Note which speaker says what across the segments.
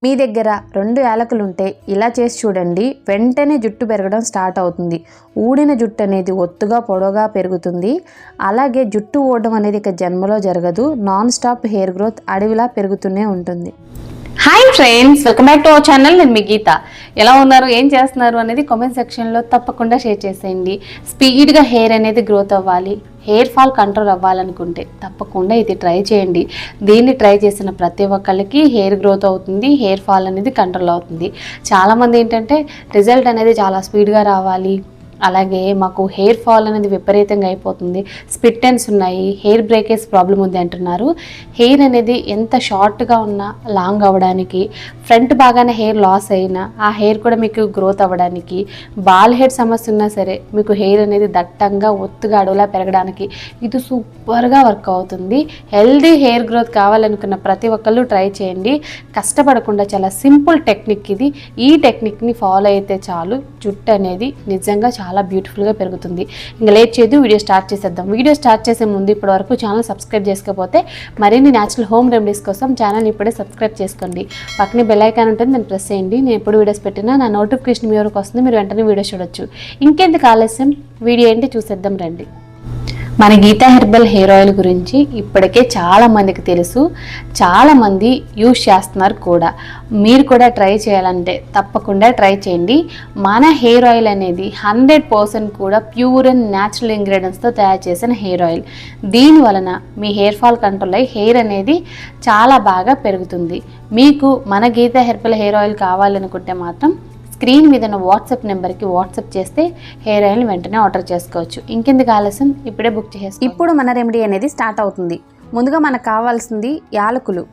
Speaker 1: మీ దగ్గర 2 యాలకులుంటే ఇలా చేసి చూడండి, వెంటనే జుట్టు పెరగడం స్టార్ట్ అవుతుంది. ఊడిన జుట్టు అనేది ఒత్తుగా పొడవుగా పెరుగుతుంది. అలాగే జుట్టు ఊడడం అనేది ఇక జన్మలో జరగదు. నాన్ స్టాప్ హెయిర్ గ్రోత్ అడవిలా పెరుగుతూనే ఉంటుంది.
Speaker 2: Hi friends, welcome back to our channel. నేను మీ గీత. ఎలా ఉన్నారు, ఏం చేస్తున్నారు అనేది కామెంట్ సెక్షన్లో తప్పకుండా షేర్ చేసేయండి. స్పీడ్గా హెయిర్ అనేది గ్రోత్ అవ్వాలి, హెయిర్ ఫాల్ కంట్రోల్ అవ్వాలనుకుంటే తప్పకుండా ఇది ట్రై చేయండి. దీన్ని ట్రై చేసిన ప్రతి ఒక్కళ్ళకి హెయిర్ గ్రోత్ అవుతుంది, హెయిర్ ఫాల్ అనేది కంట్రోల్ అవుతుంది. చాలామంది ఏంటంటే రిజల్ట్ అనేది చాలా స్పీడ్గా రావాలి, అలాగే మాకు హెయిర్ ఫాల్ అనేది విపరీతంగా అయిపోతుంది, స్ప్లిట్ ఎండ్స్ ఉన్నాయి, హెయిర్ బ్రేకేజ్ ప్రాబ్లం ఉంది అంటున్నారు. హెయిర్ అనేది ఎంత షార్ట్గా ఉన్నా లాంగ్ అవ్వడానికి, ఫ్రంట్ బాగానే హెయిర్ లాస్ అయినా ఆ హెయిర్ కూడా మీకు గ్రోత్ అవ్వడానికి, బాల్ హెడ్ సమస్య ఉన్నా సరే మీకు హెయిర్ అనేది దట్టంగా ఒత్తుగా అడవులా పెరగడానికి ఇది సూపర్గా వర్క్ అవుతుంది. హెల్దీ హెయిర్ గ్రోత్ కావాలనుకున్న ప్రతి ఒక్కళ్ళు ట్రై చేయండి. కష్టపడకుండా చాలా సింపుల్ టెక్నిక్ ఇది. ఈ టెక్నిక్ని ఫాలో అయితే చాలు, జుట్టు అనేది నిజంగా చాలా బ్యూటిఫుల్గా పెరుగుతుంది. ఇంకా లేట్ చేయదు, వీడియో స్టార్ట్ చేసేద్దాం. వీడియో స్టార్ట్ చేసే ముందు ఇప్పటి వరకు ఛానల్ సబ్స్క్రైబ్ చేసుకోకపోతే మరిన్ని న్యాచురల్ హోమ్ రెమెడీస్ కోసం ఛానల్ ఇప్పుడే సబ్స్క్రైబ్ చేసుకోండి. పక్కనే బెల్ ఐకాన్ ఉంటుంది, దాన్ని ప్రెస్ చేయండి. నేను ఎప్పుడు వీడియోస్ పెట్టినా నా నోటిఫికేషన్ మీ వరకు వస్తుంది, మీరు వెంటనే వీడియో చూడొచ్చు. ఇంకెందుకు ఆలస్యం, వీడియో ఏంటి చూసేద్దాం రండి. మన గీతా హెర్బల్ హెయిర్ ఆయిల్ గురించి ఇప్పటికే చాలామందికి తెలుసు, చాలామంది యూజ్ చేస్తున్నారు కూడా. మీరు కూడా ట్రై చేయాలంటే తప్పకుండా ట్రై చేయండి. మన హెయిర్ ఆయిల్ అనేది 100% కూడా ప్యూర్ అండ్ న్యాచురల్ ఇంగ్రీడియంట్స్తో తయారు చేసిన హెయిర్ ఆయిల్. దీని వలన మీ హెయిర్ ఫాల్ కంట్రోల్ అయ్యి హెయిర్ అనేది చాలా బాగా పెరుగుతుంది. మీకు మన గీతా హెర్బల్ హెయిర్ ఆయిల్ కావాలనుకుంటే మాత్రం స్క్రీన్ మీద ఉన్న వాట్సాప్ నెంబర్కి వాట్సాప్ చేస్తే హెయిర్ ఆయిల్ వెంటనే ఆర్డర్ చేసుకోవచ్చు. ఇంకెందుకు ఆలస్యం, ఇప్పుడే బుక్ చేసేసి.
Speaker 1: ఇప్పుడు మన రెమెడీ అనేది స్టార్ట్ అవుతుంది. ముందుగా మనకు కావాల్సింది యాలకులు.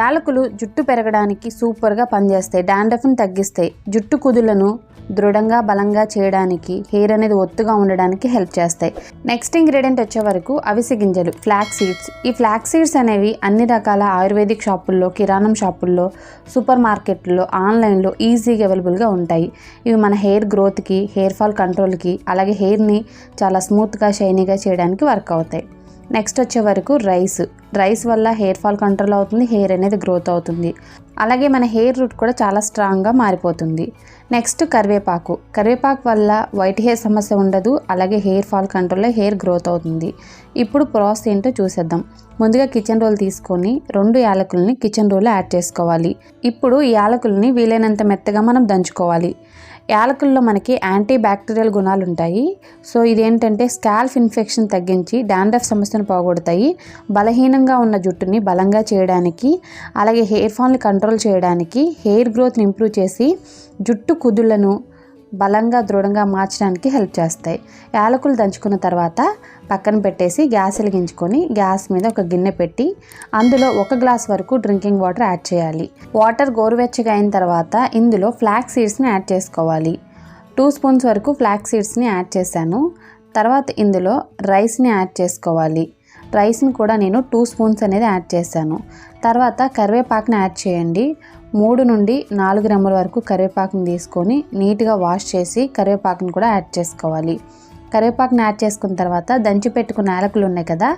Speaker 1: యాలకులు జుట్టు పెరగడానికి సూపర్గా పనిచేస్తాయి, డాండ్రఫ్ని తగ్గిస్తాయి, జుట్టు కుదులను దృఢంగా బలంగా చేయడానికి, హెయిర్ అనేది ఒత్తుగా ఉండడానికి హెల్ప్ చేస్తాయి. నెక్స్ట్ ఇంగ్రీడియంట్ వచ్చే వరకు అవిసె గింజలు, ఫ్లాక్స్ సీడ్స్. ఈ ఫ్లాక్స్ సీడ్స్ అనేవి అన్ని రకాల ఆయుర్వేదిక్ షాపుల్లో, కిరాణం షాపుల్లో, సూపర్ మార్కెట్లో, ఆన్లైన్లో ఈజీగా అవైలబుల్గా ఉంటాయి. ఇవి మన హెయిర్ గ్రోత్కి, హెయిర్ ఫాల్ కంట్రోల్కి, అలాగే హెయిర్ని చాలా స్మూత్గా షైనీగా చేయడానికి వర్క్ అవుతాయి. నెక్స్ట్ వచ్చే వరకు రైస్ వల్ల హెయిర్ ఫాల్ కంట్రోల్ అవుతుంది, హెయిర్ అనేది గ్రోత్ అవుతుంది, అలాగే మన హెయిర్ రూట్ కూడా చాలా స్ట్రాంగ్గా మారిపోతుంది. నెక్స్ట్ కరివేపాకు వల్ల వైట్ హెయిర్ సమస్య ఉండదు, అలాగే హెయిర్ ఫాల్ కంట్రోల్లో హెయిర్ గ్రోత్ అవుతుంది. ఇప్పుడు ప్రాసెస్ ఏంటో చూసేద్దాం. ముందుగా కిచెన్ రోల్ తీసుకొని 2 యాలకుల్ని కిచెన్ రోల్లో యాడ్ చేసుకోవాలి. ఇప్పుడు ఈ యాలకుల్ని వీలైనంత మెత్తగా మనం దంచుకోవాలి. యాలకుల్లో మనకి యాంటీ బ్యాక్టీరియల్ గుణాలు ఉంటాయి. సో ఇదేంటంటే స్కాల్ప్ ఇన్ఫెక్షన్ తగ్గించి డాండ్రఫ్ సమస్యను పోగొడతాయి, బలహీనంగా ఉన్న జుట్టుని బలంగా చేయడానికి, అలాగే హెయిర్ ఫాల్ని కంట్రోల్ చేయడానికి, హెయిర్ గ్రోత్ని ఇంప్రూవ్ చేసి జుట్టు కుదుళ్లను బలంగా దృఢంగా మార్చడానికి హెల్ప్ చేస్తాయి. యాలకులు దంచుకున్న తర్వాత పక్కన పెట్టేసి గ్యాస్ వెలిగించుకొని గ్యాస్ మీద ఒక గిన్నె పెట్టి అందులో 1 గ్లాస్ వరకు డ్రింకింగ్ వాటర్ యాడ్ చేయాలి. వాటర్ గోరువెచ్చగా అయిన తర్వాత ఇందులో ఫ్లాక్స్ సీడ్స్ని యాడ్ చేసుకోవాలి. 2 స్పూన్స్ వరకు ఫ్లాక్స్ సీడ్స్ని యాడ్ చేశాను. తర్వాత ఇందులో రైస్ని యాడ్ చేసుకోవాలి. రైస్ని కూడా నేను 2 స్పూన్స్ అనేది యాడ్ చేశాను. తర్వాత కరివేపాకుని యాడ్ చేయండి. 3 నుండి 4 రెమ్మల వరకు కరివేపాకుని తీసుకొని నీట్గా వాష్ చేసి కరివేపాకుని కూడా యాడ్ చేసుకోవాలి. కరివేపాకుని యాడ్ చేసుకున్న తర్వాత దంచి పెట్టుకున్న యాలకులు ఉన్నాయి కదా,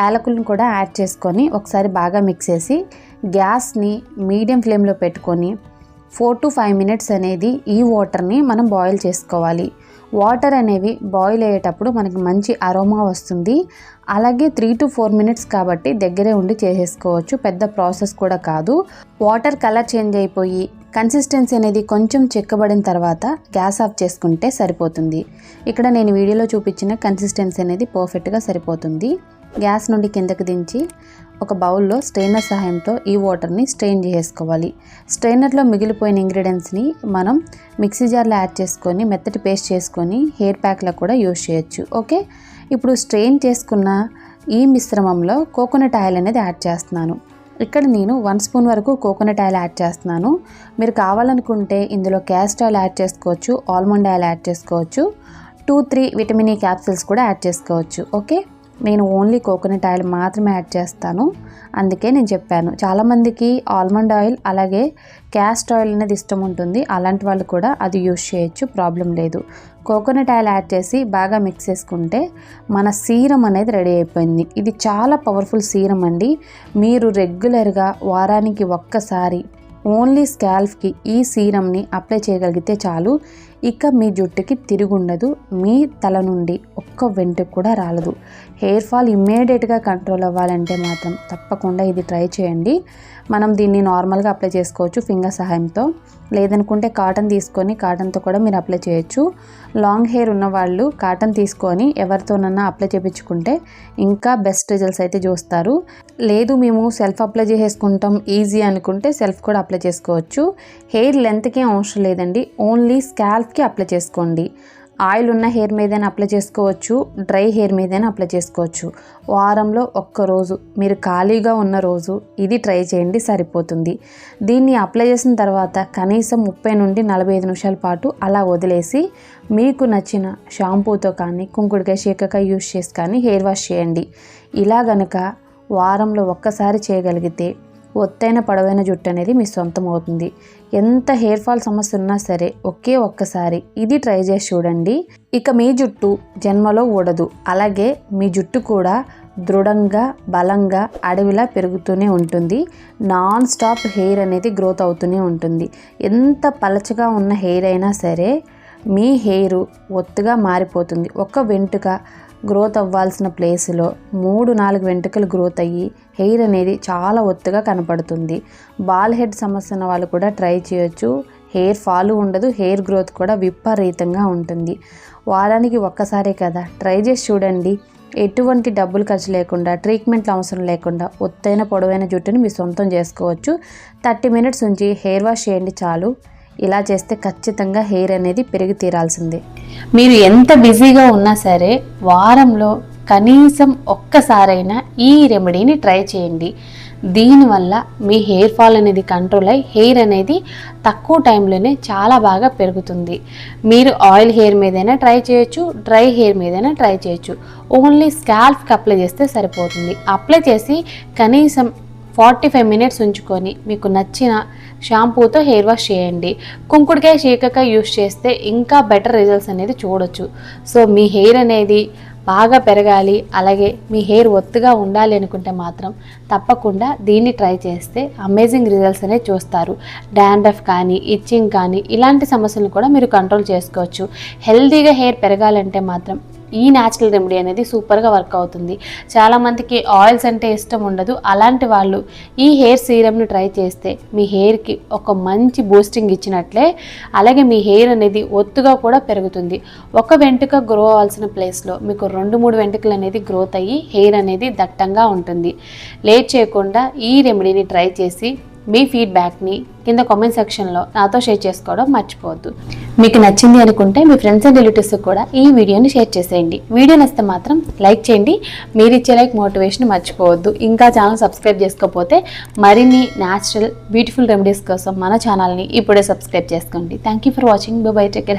Speaker 1: యాలకులను కూడా యాడ్ చేసుకొని ఒకసారి బాగా మిక్స్ చేసి గ్యాస్ని మీడియం ఫ్లేమ్లో పెట్టుకొని 4 to 5 మినిట్స్ అనేది ఈ వాటర్ని మనం బాయిల్ చేసుకోవాలి. వాటర్ అనేవి బాయిల్ అయ్యేటప్పుడు మనకి మంచి అరోమా వస్తుంది. అలాగే 3 to 4 మినిట్స్ కాబట్టి దగ్గరే ఉండి చేసేసుకోవచ్చు, పెద్ద ప్రాసెస్ కూడా కాదు. వాటర్ కలర్ చేంజ్ అయిపోయి కన్సిస్టెన్సీ అనేది కొంచెం చిక్కబడిన తర్వాత గ్యాస్ ఆఫ్ చేసుకుంటే సరిపోతుంది. ఇక్కడ నేను వీడియోలో చూపించిన కన్సిస్టెన్సీ అనేది పర్ఫెక్ట్గా సరిపోతుంది. గ్యాస్ నుండి కిందకి దించి ఒక బౌల్లో స్ట్రెయినర్ సహాయంతో ఈ వాటర్ని స్ట్రెయిన్ చేసుకోవాలి. స్ట్రెయినర్లో మిగిలిపోయిన ఇంగ్రీడియంట్స్ని మనం మిక్సీ జార్లో యాడ్ చేసుకొని మెత్తటి పేస్ట్ చేసుకొని హెయిర్ ప్యాక్లో కూడా యూజ్ చేయొచ్చు. ఓకే, ఇప్పుడు స్ట్రెయిన్ చేసుకున్న ఈ మిశ్రమంలో కోకోనట్ ఆయిల్ అనేది యాడ్ చేస్తున్నాను. ఇక్కడ నేను 1 స్పూన్ వరకు కోకోనట్ ఆయిల్ యాడ్ చేస్తున్నాను. మీరు కావాలనుకుంటే ఇందులో క్యాస్టర్ ఆయిల్ యాడ్ చేసుకోవచ్చు, ఆల్మండ్ ఆయిల్ యాడ్ చేసుకోవచ్చు, 2-3 విటమిన్ ఈ క్యాప్సిల్స్ కూడా యాడ్ చేసుకోవచ్చు. ఓకే, నేను ఓన్లీ కోకోనట్ ఆయిల్ మాత్రమే యాడ్ చేస్తాను, అందుకే నేను చెప్పాను. చాలామందికి ఆల్మండ్ ఆయిల్ అలాగే క్యాస్టర్ ఆయిల్ అనేది ఇష్టం ఉంటుంది, అలాంటి వాళ్ళు కూడా అది యూజ్ చేయొచ్చు, ప్రాబ్లం లేదు. కోకోనట్ ఆయిల్ యాడ్ చేసి బాగా మిక్స్ చేసుకుంటే మన సీరం అనేది రెడీ అయిపోయింది. ఇది చాలా పవర్ఫుల్ సీరం అండి. మీరు రెగ్యులర్గా వారానికి ఒక్కసారి ఓన్లీ స్కాల్ఫ్కి ఈ సీరమ్ని అప్లై చేయగలిగితే చాలు. ఇక మీ జుట్టుకి తిరుగుండదు, మీ తల నుండి ఒక్క వెంట్రుక కూడా రాలదు. హెయిర్ ఫాల్ ఇమ్మీడియట్గా కంట్రోల్ అవ్వాలంటే మాత్రం తప్పకుండా ఇది ట్రై చేయండి. మనం దీన్ని నార్మల్గా అప్లై చేసుకోవచ్చు ఫింగర్ సహాయంతో, లేదనుకుంటే కాటన్ తీసుకొని కాటన్తో కూడా మీరు అప్లై చేయొచ్చు. లాంగ్ హెయిర్ ఉన్నవాళ్ళు కాటన్ తీసుకొని ఎవరితోనన్నా అప్లై చేయించుకుంటే ఇంకా బెస్ట్ రిజల్ట్స్ అయితే చూస్తారు. లేదు మేము సెల్ఫ్ అప్లై చేసేసుకుంటాం ఈజీ అనుకుంటే సెల్ఫ్ కూడా అప్లై చేసుకోవచ్చు. హెయిర్ లెంత్కి అవసరం లేదండి, ఓన్లీ స్కాల్ఫ్కి అప్లై చేసుకోండి. ఆయిల్ ఉన్న హెయిర్ మీదైనా అప్లై చేసుకోవచ్చు, డ్రై హెయిర్ మీదైనా అప్లై చేసుకోవచ్చు. వారంలో ఒక్కరోజు మీరు ఖాళీగా ఉన్న రోజు ఇది ట్రై చేయండి, సరిపోతుంది. దీన్ని అప్లై చేసిన తర్వాత కనీసం 30 నుండి 45 నిమిషాల పాటు అలా వదిలేసి మీకు నచ్చిన షాంపూతో కానీ కుంకుడుకాయ శీకాకాయ యూస్ చేసి కానీ హెయిర్ వాష్ చేయండి. ఇలా గనక వారంలో ఒక్కసారి చేయగలిగితే ఒత్తైన పొడవైన జుట్టు అనేది మీ సొంతం అవుతుంది. ఎంత హెయిర్ ఫాల్ సమస్య ఉన్నా సరే ఒక్కసారి ఇది ట్రై చేసి చూడండి. ఇక మీ జుట్టు జన్మలో ఊడదు, అలాగే మీ జుట్టు కూడా దృఢంగా బలంగా అడవిలా పెరుగుతూనే ఉంటుంది. నాన్ స్టాప్ హెయిర్ అనేది గ్రోత్ అవుతూనే ఉంటుంది. ఎంత పలచగా ఉన్న హెయిర్ అయినా సరే మీ హెయిర్ ఒత్తుగా మారిపోతుంది. ఒక వెంట్రుక గ్రోత్ అవ్వాల్సిన ప్లేస్లో 3-4 వెంట్రుకలు గ్రోత్ అయ్యి హెయిర్ అనేది చాలా ఒత్తుగా కనపడుతుంది. బాల్ హెడ్ సమస్య ఉన్న వాళ్ళు కూడా ట్రై చేయొచ్చు. హెయిర్ ఫాల్ ఉండదు, హెయిర్ గ్రోత్ కూడా విపరీతంగా ఉంటుంది. వారానికి ఒక్కసారే కదా, ట్రై చేసి చూడండి. ఎటువంటి డబ్బులు ఖర్చు లేకుండా, ట్రీట్మెంట్లు అవసరం లేకుండా ఒత్తైన పొడవైన జుట్టుని మీ సొంతం చేసుకోవచ్చు. 30 మినిట్స్ ఉంచి హెయిర్ వాష్ చేయండి చాలు. ఇలా చేస్తే ఖచ్చితంగా హెయిర్ అనేది పెరిగి తీరాల్సిందే.
Speaker 2: మీరు ఎంత బిజీగా ఉన్నా సరే వారంలో కనీసం ఒక్కసారైనా ఈ రెమెడీని ట్రై చేయండి. దీనివల్ల మీ హెయిర్ ఫాల్ అనేది కంట్రోల్ అయ్యి హెయిర్ అనేది తక్కువ టైంలోనే చాలా బాగా పెరుగుతుంది. మీరు ఆయిల్ హెయిర్ మీదైనా ట్రై చేయొచ్చు, డ్రై హెయిర్ మీదైనా ట్రై చేయొచ్చు. ఓన్లీ స్కాల్ఫ్కి అప్లై చేస్తే సరిపోతుంది. అప్లై చేసి కనీసం 45 మినిట్స్ ఉంచుకొని మీకు నచ్చిన షాంపూతో హెయిర్ వాష్ చేయండి. కుంకుడుకాయ శీకాకాయ యూస్ చేస్తే ఇంకా బెటర్ రిజల్ట్స్ అనేది చూడొచ్చు. సో మీ హెయిర్ అనేది బాగా పెరగాలి, అలాగే మీ హెయిర్ ఒత్తుగా ఉండాలి అనుకుంటే మాత్రం తప్పకుండా దీన్ని ట్రై చేస్తే అమేజింగ్ రిజల్ట్స్ అనేది చూస్తారు. డాండ్రఫ్ కానీ ఇచ్చింగ్ కానీ ఇలాంటి సమస్యలను కూడా మీరు కంట్రోల్ చేసుకోవచ్చు. హెల్తీగా హెయిర్ పెరగాలంటే మాత్రం ఈ న్యాచురల్ రెమెడీ అనేది సూపర్గా వర్క్ అవుతుంది. చాలామందికి ఆయిల్స్ అంటే ఇష్టం ఉండదు. అలాంటి వాళ్ళు ఈ హెయిర్ సీరమ్ని ట్రై చేస్తే మీ హెయిర్కి ఒక మంచి బూస్టింగ్ ఇచ్చినట్లే, అలాగే మీ హెయిర్ అనేది ఒత్తుగా కూడా పెరుగుతుంది. ఒక వెంట్రుక గ్రో అవ్వాల్సిన ప్లేస్లో మీకు 2-3 వెంట్రుకలు అనేది గ్రోత్ అయ్యి హెయిర్ అనేది దట్టంగా ఉంటుంది. లేట్ చేయకుండా ఈ రెమెడీని ట్రై చేసి మీ ఫీడ్బ్యాక్ని కింద కామెంట్ సెక్షన్లో నాతో షేర్ చేసుకోవడం మర్చిపోవద్దు. మీకు నచ్చింది అనుకుంటే మీ ఫ్రెండ్స్ అండ్ రిలేటివ్స్కి కూడా ఈ వీడియోని షేర్ చేసేయండి. వీడియో నచ్చితే మాత్రం లైక్ చేయండి. మీరు ఇచ్చే లైక్ మోటివేషన్ మర్చిపోవద్దు. ఇంకా ఛానల్ సబ్స్క్రైబ్ చేసుకోకపోతే మరిన్ని న్యాచురల్ బ్యూటిఫుల్ రెమెడీస్ కోసం మన ఛానల్ని ఇప్పుడే సబ్స్క్రైబ్ చేసుకోండి. Thank you for watching. By by, take care.